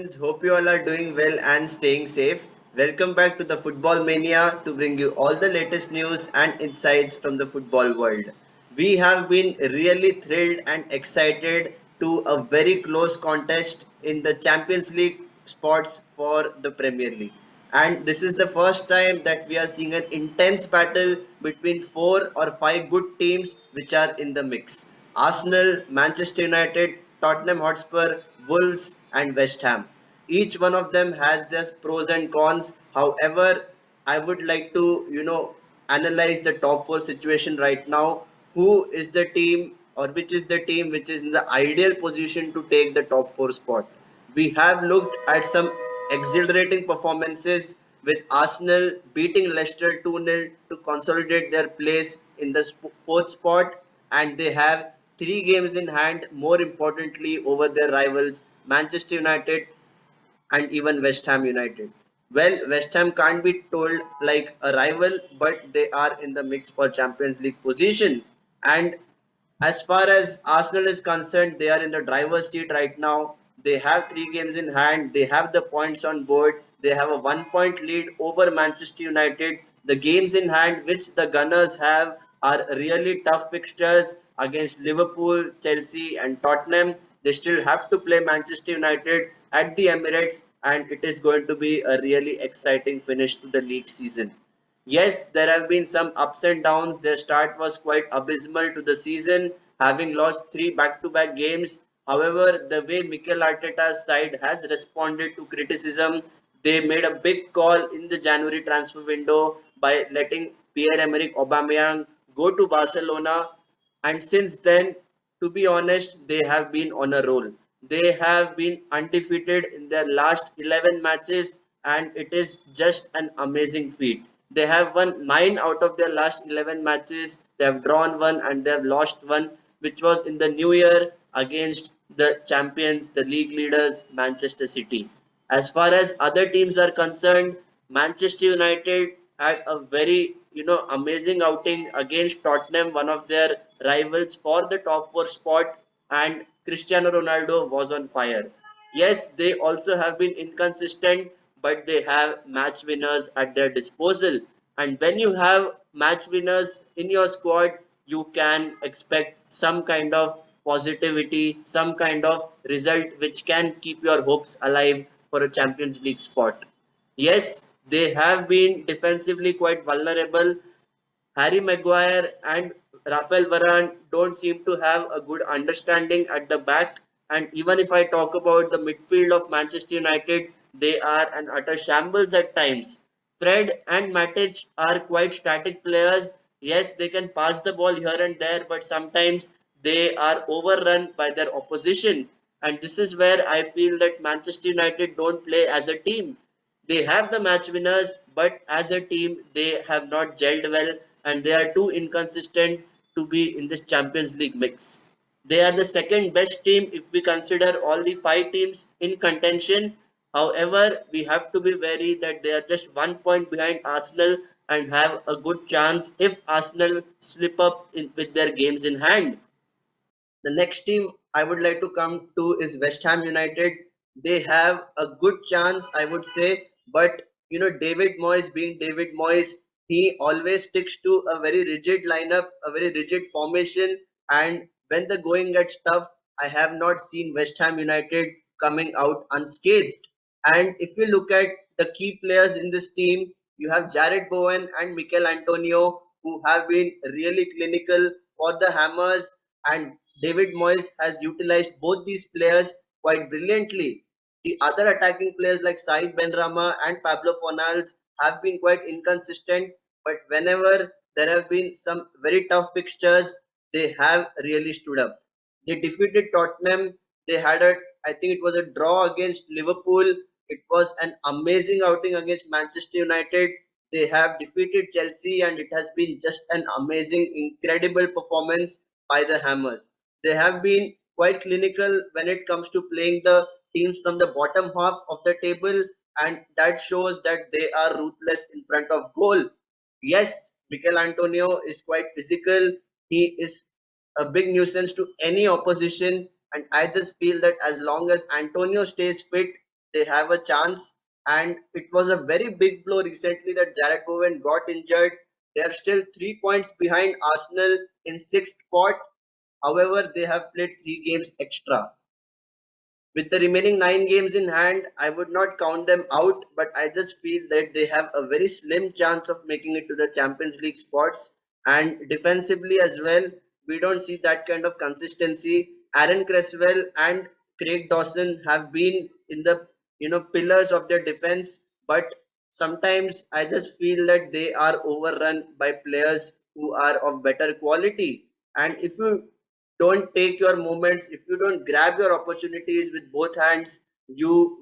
friends, hope you all are doing well and staying safe. Welcome back to the Football Mania to bring you all the latest news and insights from the football world. We have been really thrilled and excited to a very close contest in the Champions League spots for the Premier League. And this is the first time that we are seeing an intense battle between four or five good teams which are in the mix. Arsenal, Manchester United, Tottenham Hotspur, Wolves, and West Ham. Each one of them has their pros and cons. However, I would like to, analyze the top four situation right now. Who is the team or which is the team which is in the ideal position to take the top four spot? We have looked at some exhilarating performances with Arsenal beating Leicester 2-0 to consolidate their place in the fourth spot, and they have three games in hand, more importantly, over their rivals Manchester United and even West Ham United. Well, West Ham can't be told like a rival, but they are in the mix for Champions League position. And as far as Arsenal is concerned, they are in the driver's seat right now. They have three games in hand. They have the points on board. They have a 1 point lead over Manchester United. The games in hand which the Gunners have are really tough fixtures against Liverpool, Chelsea, and Tottenham. They still have to play Manchester United at the Emirates, and it is going to be a really exciting finish to the league season. Yes, there have been some ups and downs. Their start was quite abysmal to the season, having lost three back-to-back games. However, the way Mikel Arteta's side has responded to criticism, they made a big call in the January transfer window by letting Pierre-Emerick Aubameyang go to Barcelona, and since then, to be honest, they have been on a roll. They have been undefeated in their last 11 matches, and it is just an amazing feat. They have won 9 out of their last 11 matches. They have drawn one and they have lost one, which was in the new year against the champions, the league leaders, Manchester City. As far as other teams are concerned, Manchester United had a very amazing outing against Tottenham, one of their rivals for the top four spot, and Cristiano Ronaldo was on fire. Yes, they also have been inconsistent, but they have match winners at their disposal. And when you have match winners in your squad, you can expect some kind of positivity, some kind of result which can keep your hopes alive for a Champions League spot. Yes, they have been defensively quite vulnerable. Harry Maguire and Rafael Varane don't seem to have a good understanding at the back. And even if I talk about the midfield of Manchester United, they are an utter shambles at times. Fred and Matic are quite static players. Yes, they can pass the ball here and there, but sometimes they are overrun by their opposition. And this is where I feel that Manchester United don't play as a team. They have the match winners, but as a team, they have not gelled well and they are too inconsistent to be in this Champions League mix. They are the second best team if we consider all the five teams in contention. However, we have to be wary that they are just 1 point behind Arsenal and have a good chance if Arsenal slip up with their games in hand. The next team I would like to come to is West Ham United. They have a good chance, I would say, but David Moyes being David Moyes, he always sticks to a very rigid lineup, a very rigid formation, and when the going gets tough, I have not seen West Ham United coming out unscathed. And if you look at the key players in this team, you have Jared Bowen and Mikel Antonio, who have been really clinical for the Hammers, and David Moyes has utilized both these players quite brilliantly. The other attacking players like Said Benrahma and Pablo Fornals have been quite inconsistent, but whenever there have been some very tough fixtures, they have really stood up. They defeated Tottenham. They had I think it was a draw against Liverpool. It was an amazing outing against Manchester United. They have defeated Chelsea, and it has been just an amazing, incredible performance by the Hammers. They have been quite clinical when it comes to playing the teams from the bottom half of the table, and that shows that they are ruthless in front of goal. Yes, Mikel Antonio is quite physical. He is a big nuisance to any opposition, and I just feel that as long as Antonio stays fit, they have a chance. And it was a very big blow recently that Jared Bowen got injured. They are still 3 points behind Arsenal in sixth spot. However, they have played 3 games extra. With the remaining 9 games in hand, I would not count them out, but I just feel that they have a very slim chance of making it to the Champions League spots. And defensively as well, we don't see that kind of consistency. Aaron Cresswell and Craig Dawson have been in the pillars of their defense, but sometimes I just feel that they are overrun by players who are of better quality. And if you don't take your moments, if you don't grab your opportunities with both hands, you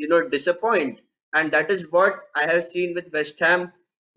will disappoint. And that is what I have seen with West Ham.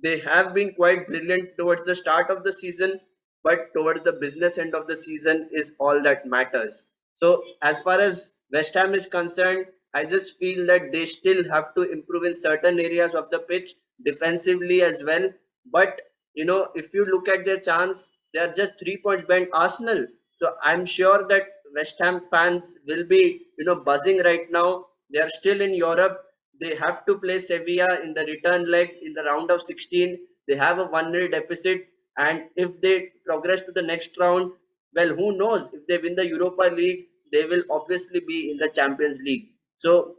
They have been quite brilliant towards the start of the season, but towards the business end of the season is all that matters. So as far as West Ham is concerned, I just feel that they still have to improve in certain areas of the pitch, defensively as well. But if you look at their chance, they are just 3 points behind Arsenal. So I'm sure that West Ham fans will be, buzzing right now. They are still in Europe. They have to play Sevilla in the return leg in the round of 16. They have a 1-0 deficit, and if they progress to the next round, well, who knows? If they win the Europa League, they will obviously be in the Champions League. So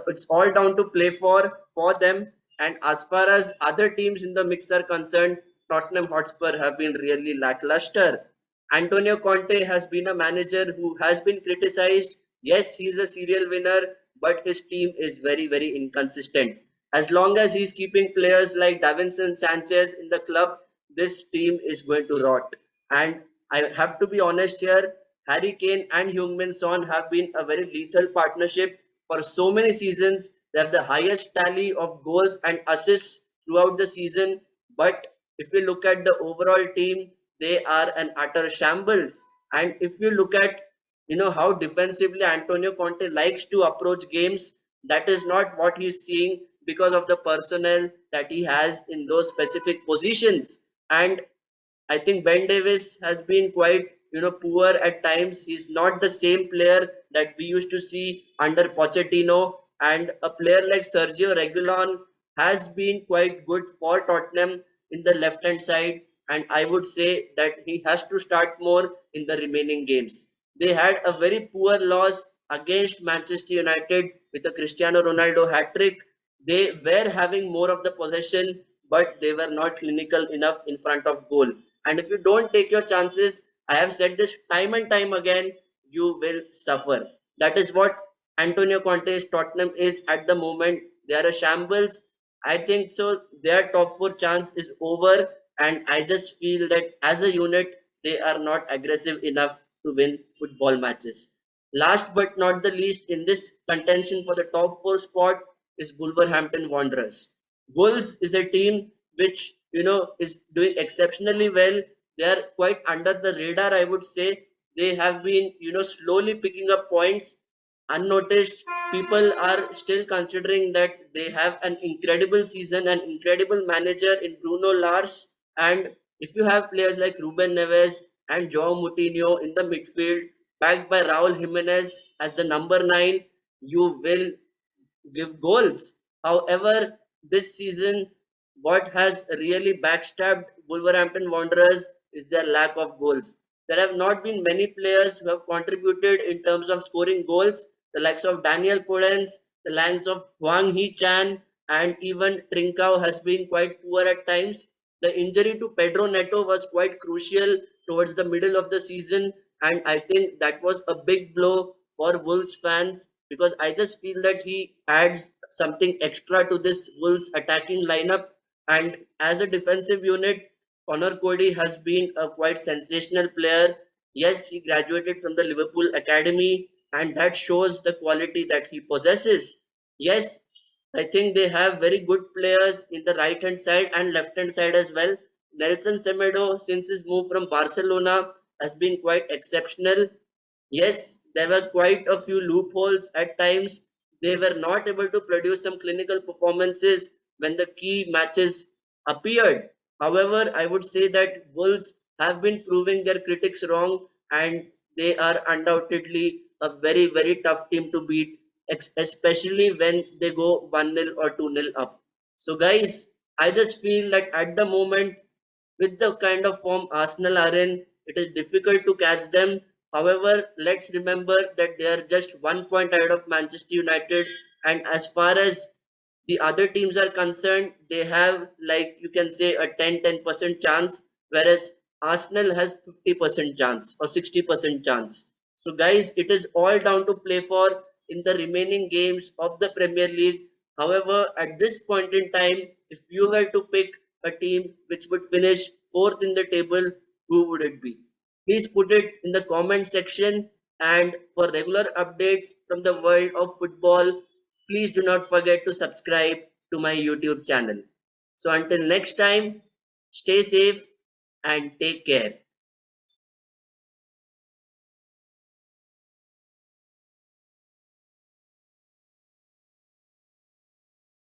it's all down to play for them. And as far as other teams in the mix are concerned, Tottenham Hotspur have been really lackluster. Antonio Conte has been a manager who has been criticized. Yes, he's a serial winner, but his team is very, very inconsistent. As long as he's keeping players like Davinson Sanchez in the club, this team is going to rot. And I have to be honest here, Harry Kane and Heung-min Son have been a very lethal partnership for so many seasons. They have the highest tally of goals and assists throughout the season. But if we look at the overall team, they are an utter shambles. And if you look at how defensively Antonio Conte likes to approach games, that is not what he's seeing because of the personnel that he has in those specific positions. And I think Ben Davis has been quite poor at times. He's not the same player that we used to see under Pochettino, and a player like Sergio Reguilon has been quite good for Tottenham in the left hand side, and I would say that he has to start more in the remaining games. They had a very poor loss against Manchester United with a Cristiano Ronaldo hat trick. They were having more of the possession, but they were not clinical enough in front of goal. And if you don't take your chances, I have said this time and time again, you will suffer. That is what Antonio Conte's Tottenham is at the moment. They are a shambles. I think so. Their top four chance is over, and I just feel that as a unit, they are not aggressive enough to win football matches. Last but not the least, in this contention for the top four spot is Wolverhampton Wanderers. Wolves is a team which is doing exceptionally well. They are quite under the radar, I would say. They have been slowly picking up points unnoticed. People are still considering that they have an incredible season, an incredible manager in Bruno Lars. And if you have players like Ruben Neves and Joao Moutinho in the midfield, backed by Raul Jimenez as the number 9, you will give goals. However, this season, what has really backstabbed Wolverhampton Wanderers is their lack of goals. There have not been many players who have contributed in terms of scoring goals. The likes of Daniel Podence, the likes of Huang Hee Chan, and even Trincao has been quite poor at times. The injury to Pedro Neto was quite crucial towards the middle of the season, and I think that was a big blow for Wolves fans because I just feel that he adds something extra to this Wolves attacking lineup. And as a defensive unit, Connor Cody has been a quite sensational player. Yes, he graduated from the Liverpool Academy, and that shows the quality that he possesses. Yes, I think they have very good players in the right hand side and left hand side as well. Nelson Semedo, since his move from Barcelona, has been quite exceptional. Yes, there were quite a few loopholes at times. They were not able to produce some clinical performances when the key matches appeared. However, I would say that Wolves have been proving their critics wrong, and they are undoubtedly a very, very tough team to beat especially when they go 1-0 or 2-0 up. So, guys, I just feel that at the moment, with the kind of form Arsenal are in, it is difficult to catch them. However, let's remember that they are just 1 point ahead of Manchester United, and as far as the other teams are concerned, they have, like you can say, a 10% chance, whereas Arsenal has 50% chance or 60% chance. So, guys, it is all down to play for in the remaining games of the Premier League. However, at this point in time, if you were to pick a team which would finish fourth in the table, who would it be? Please put it in the comment section. And for regular updates from the world of football, please do not forget to subscribe to my YouTube channel. So until next time, stay safe and take care.